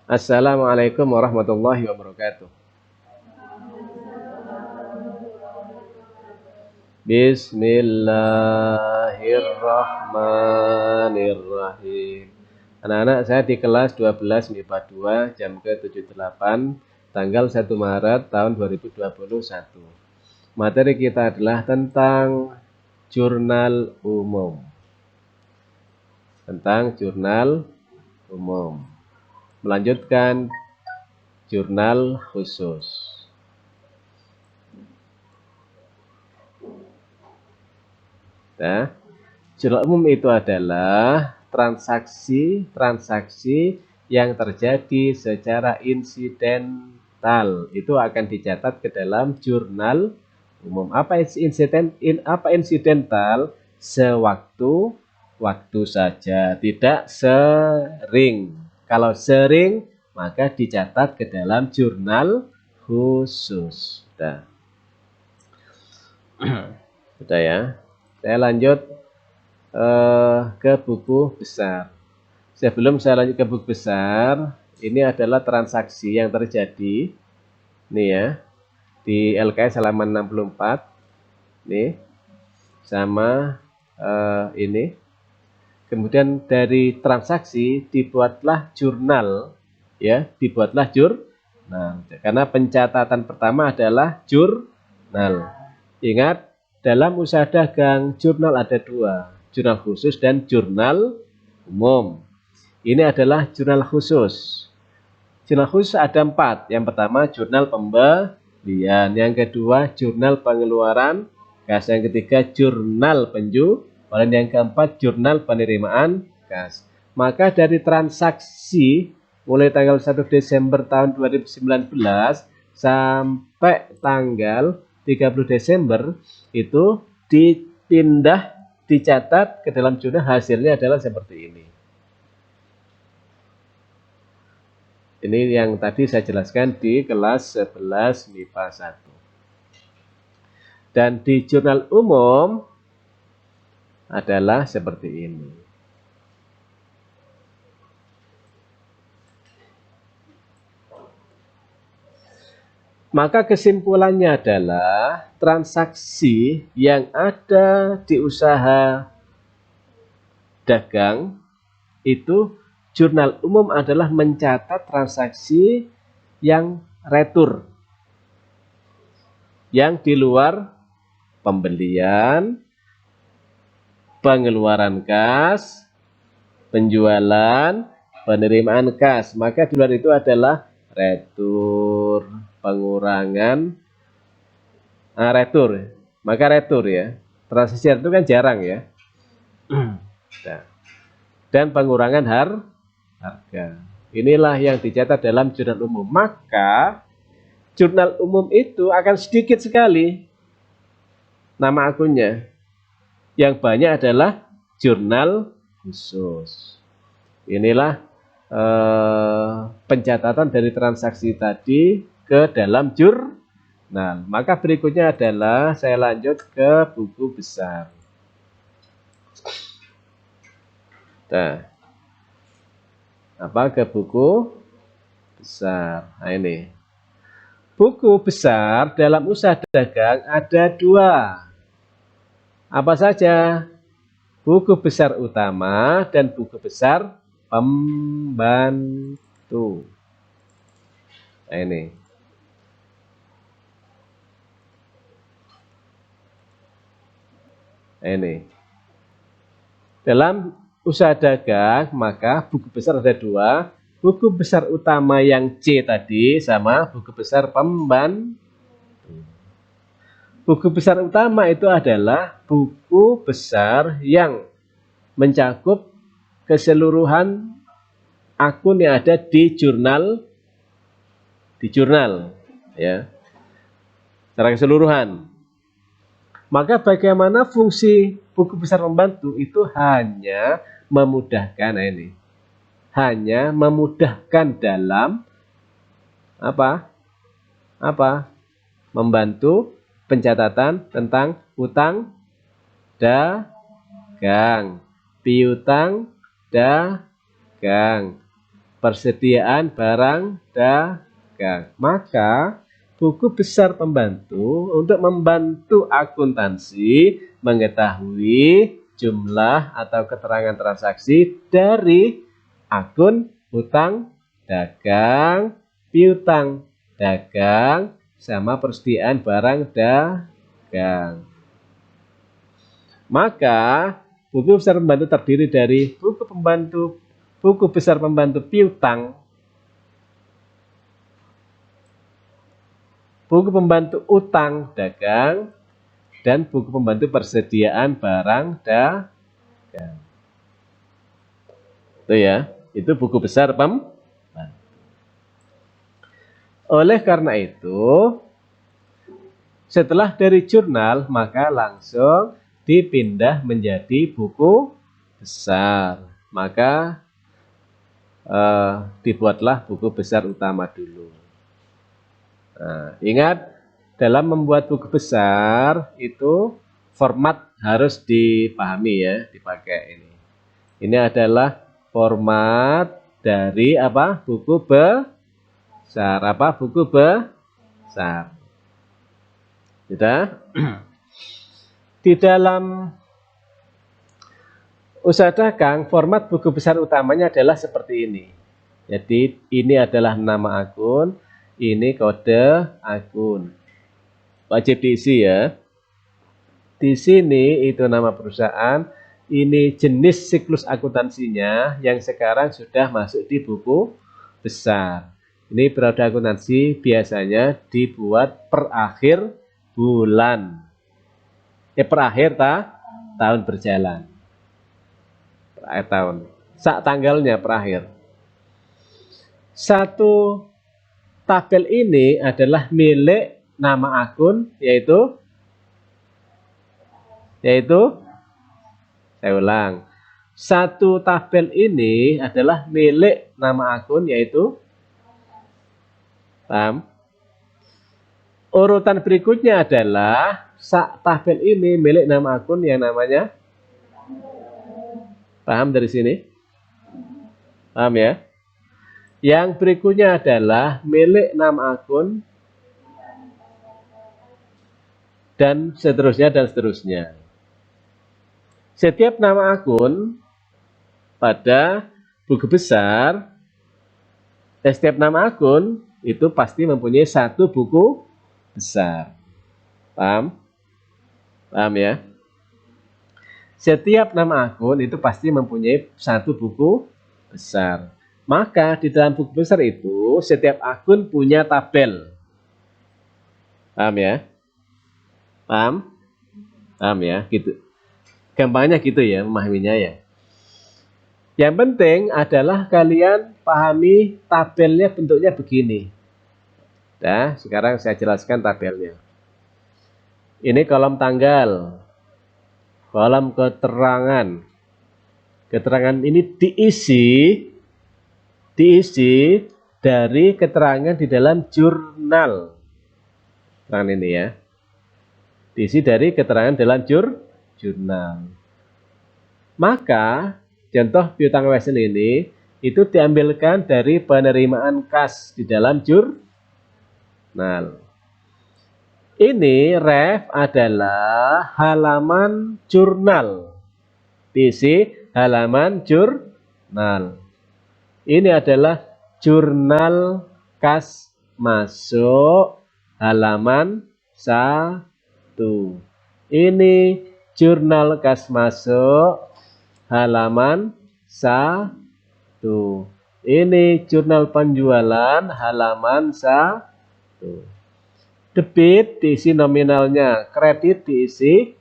Assalamualaikum warahmatullahi wabarakatuh. Bismillahirrahmanirrahim. Anak-anak, saya di kelas 12 MIPA 2 jam ke-78 tanggal 1 Maret tahun 2021. Materi kita adalah tentang jurnal umum. Melanjutkan jurnal khusus. Nah, jurnal umum itu adalah transaksi yang terjadi secara insidental. Itu akan dicatat ke dalam jurnal umum. Apa insidental? Sewaktu saja, tidak sering. Kalau sering, maka dicatat ke dalam jurnal khusus. Sudah ya. Saya lanjut ke buku besar. Sebelum saya lanjut ke buku besar, ini adalah transaksi yang terjadi nih ya, di LKS halaman 64 nih, sama ini. Kemudian dari transaksi dibuatlah jurnal ya, karena pencatatan pertama adalah jurnal. Ingat, dalam usaha dagang jurnal ada dua, jurnal khusus dan jurnal umum. Ini adalah jurnal khusus. Jurnal khusus ada 4. Yang pertama jurnal pembelian, yang kedua jurnal pengeluaran kas, yang ketiga jurnal penjualan, yang keempat jurnal penerimaan kas. Maka dari transaksi mulai tanggal 1 Desember tahun 2019 sampai tanggal 30 Desember itu dicatat ke dalam jurnal, hasilnya adalah seperti ini. Ini yang tadi saya jelaskan di kelas 11 MIPA 1. Dan di jurnal umum adalah seperti ini. Maka kesimpulannya adalah transaksi yang ada di usaha dagang itu, jurnal umum adalah mencatat transaksi yang retur, yang di luar pembelian, pengeluaran kas, penjualan, penerimaan kas. Maka di luar itu adalah retur, pengurangan, retur. Maka retur ya, transaksi itu kan jarang ya. Dan pengurangan harga. Inilah yang dicatat dalam jurnal umum. Maka jurnal umum itu akan sedikit sekali nama akunnya. Yang banyak adalah jurnal khusus. Inilah pencatatan dari transaksi tadi ke dalam jurnal. Maka berikutnya adalah saya lanjut ke buku besar. Nah, ke buku besar. Nah, ini buku besar dalam usaha dagang ada dua. Apa saja? Buku besar utama dan buku besar pembantu. Nah, ini. Nah, ini. Dalam usaha dagang, maka buku besar ada dua. Buku besar utama yang C tadi sama buku besar pembantu. Buku besar utama itu adalah buku besar yang mencakup keseluruhan akun yang ada di jurnal ya, secara keseluruhan. Maka bagaimana fungsi buku besar pembantu itu hanya memudahkan hanya memudahkan dalam membantu pencatatan tentang utang dagang, piutang dagang, persediaan barang dagang. Maka buku besar pembantu untuk membantu akuntansi mengetahui jumlah atau keterangan transaksi dari akun utang dagang, piutang dagang, sama persediaan barang dagang. Maka buku besar pembantu terdiri dari buku besar pembantu piutang, buku pembantu utang dagang, dan buku pembantu persediaan barang dagang. Itu ya, itu buku besar pembantu. Oleh karena itu, setelah dari jurnal, maka langsung dipindah menjadi buku besar. Maka dibuatlah buku besar utama dulu. Nah, ingat, dalam membuat buku besar itu format harus dipahami ya, dipakai ini. Ini adalah format dari apa? Buku besar. Apa? Buku besar. Sudah? Di dalam usaha dagang, format buku besar utamanya adalah seperti ini. Jadi ini adalah nama akun, ini kode akun. Wajib diisi ya. Di sini itu nama perusahaan, ini jenis siklus akuntansinya yang sekarang sudah masuk di buku besar. Ini periode akuntansi biasanya dibuat per akhir bulan. Per akhir tahun berjalan. Per akhir tahun. Sak tanggalnya per akhir. Satu tabel ini adalah milik nama akun, yaitu saya ulang. Satu tabel ini adalah milik nama akun, yaitu paham? Urutan berikutnya adalah tabel ini milik nama akun yang namanya, paham dari sini? Paham ya? Yang berikutnya adalah milik nama akun dan seterusnya dan seterusnya. Setiap nama akun pada buku besar, setiap nama akun itu pasti mempunyai satu buku besar. Paham? Paham ya? Setiap nama akun itu pasti mempunyai satu buku besar. Maka di dalam buku besar itu setiap akun punya tabel. Paham ya? Paham? Paham ya? Gitu. Gampangnya gitu ya memahaminya ya. Yang penting adalah kalian pahami tabelnya bentuknya begini. Nah, sekarang saya jelaskan tabelnya. Ini kolom tanggal, kolom keterangan. Keterangan ini diisi dari keterangan di dalam jurnal. Keterangan ini ya. Diisi dari keterangan dalam jurnal. Maka contoh piutang wesen ini itu diambilkan dari penerimaan kas di dalam jurnal. Ini ref adalah halaman jurnal. Diisi halaman jurnal. Ini adalah jurnal kas masuk halaman 1. Ini jurnal kas masuk halaman 1. Ini jurnal penjualan halaman 1. Debit diisi nominalnya, kredit diisi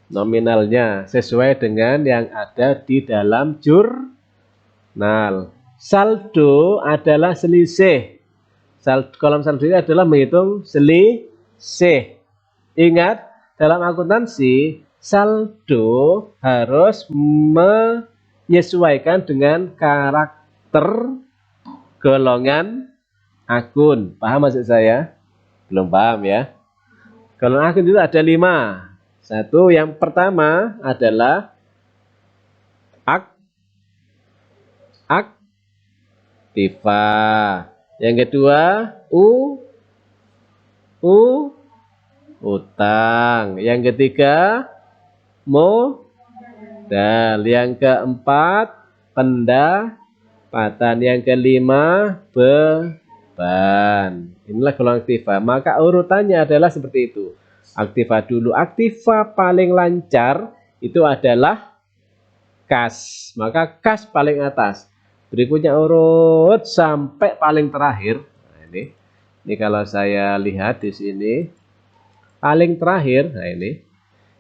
nominalnya sesuai dengan yang ada di dalam jurnal. Saldo adalah selisih. Kolom saldo ini adalah menghitung selisih. Ingat, dalam akuntansi saldo harus menyesuaikan dengan karakter golongan akun. Paham maksud saya? Belum paham ya? Golongan akun itu ada 5. Satu, yang pertama adalah aktiva. Yang kedua, utang. Yang ketiga, modal. Yang keempat, pendapatan. Yang kelima, beban. Inilah golongan aktiva. Maka urutannya adalah seperti itu. Aktiva dulu. Aktiva paling lancar itu adalah kas. Maka kas paling atas. Berikutnya urut sampai paling terakhir. Nah, ini kalau saya lihat di sini paling terakhir. Nah, ini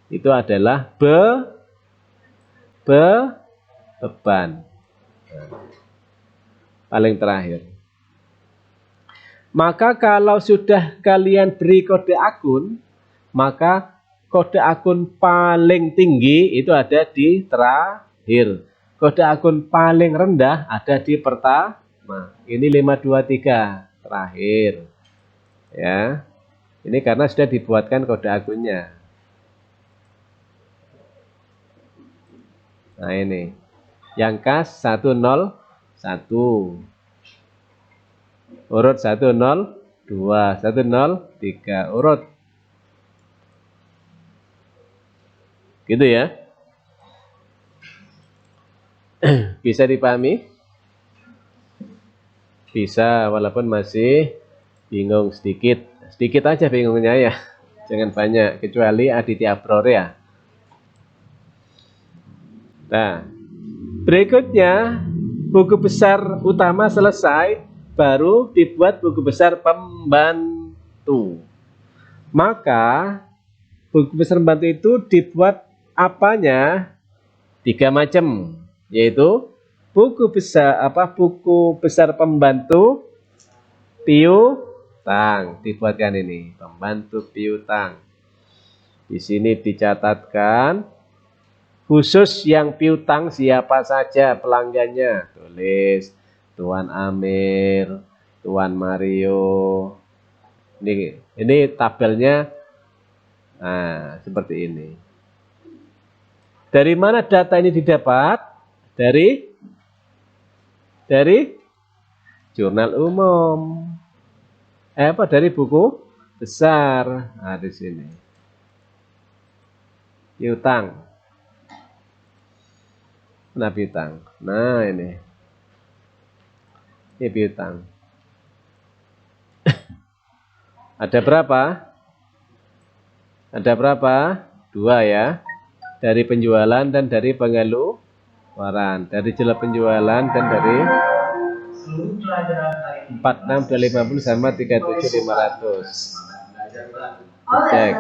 itu adalah beban. Nah, paling terakhir. Maka kalau sudah kalian beri kode akun, maka kode akun paling tinggi itu ada di terakhir. Kode akun paling rendah ada di pertama. Ini 523 terakhir. Ya. Ini karena sudah dibuatkan kode akunnya. Nah, ini. Yang kas 101. Urut 102, 103 urut. Gitu ya. Bisa dipahami? Bisa, walaupun masih bingung sedikit. Sedikit aja bingungnya ya. Jangan banyak, kecuali Aditya Abror ya. Nah, berikutnya buku besar utama selesai, baru dibuat buku besar pembantu. Maka buku besar pembantu itu dibuat apanya? 3 macam, yaitu buku besar pembantu piutang. Dibuatkan ini pembantu piutang. Di sini dicatatkan khusus yang piutang siapa saja pelanggannya. Tulis Tuan Amir, Tuan Mario. Ini tabelnya. Nah, seperti ini. Dari mana data ini didapat? Dari jurnal umum. Dari buku besar. Nah, di sini. Piutang. Nah, piutang. Nah, ini. Ini piutang. Ada berapa? Ada berapa? 2 ya. Dari penjualan dan dari pengeluaran. Dari jumlah penjualan dan dari 46250 sama 37500. Cek.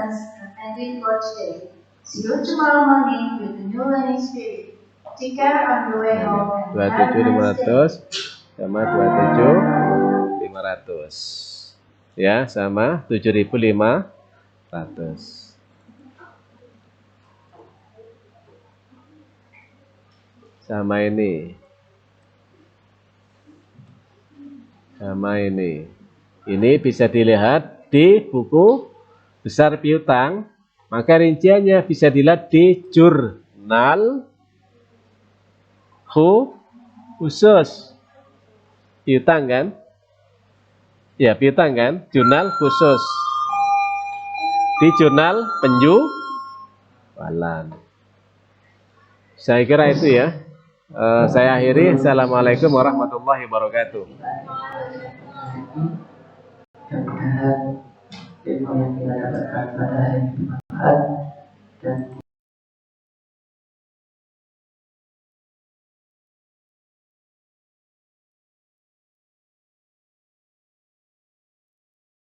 27500 sama 27500. Ya, sama 7500. Sama ini. Sama ini. Ini bisa dilihat di buku besar piutang. Maka rinciannya bisa dilihat di jurnal khusus. Piutang kan? Ya, piutang kan? Jurnal khusus. Di jurnal penjualan. Saya kira itu ya. Saya akhiri. Assalamualaikum warahmatullahi wabarakatuh. Mudah-mudahan ilmu yang kita dapatkan pada hari ini bermanfaat.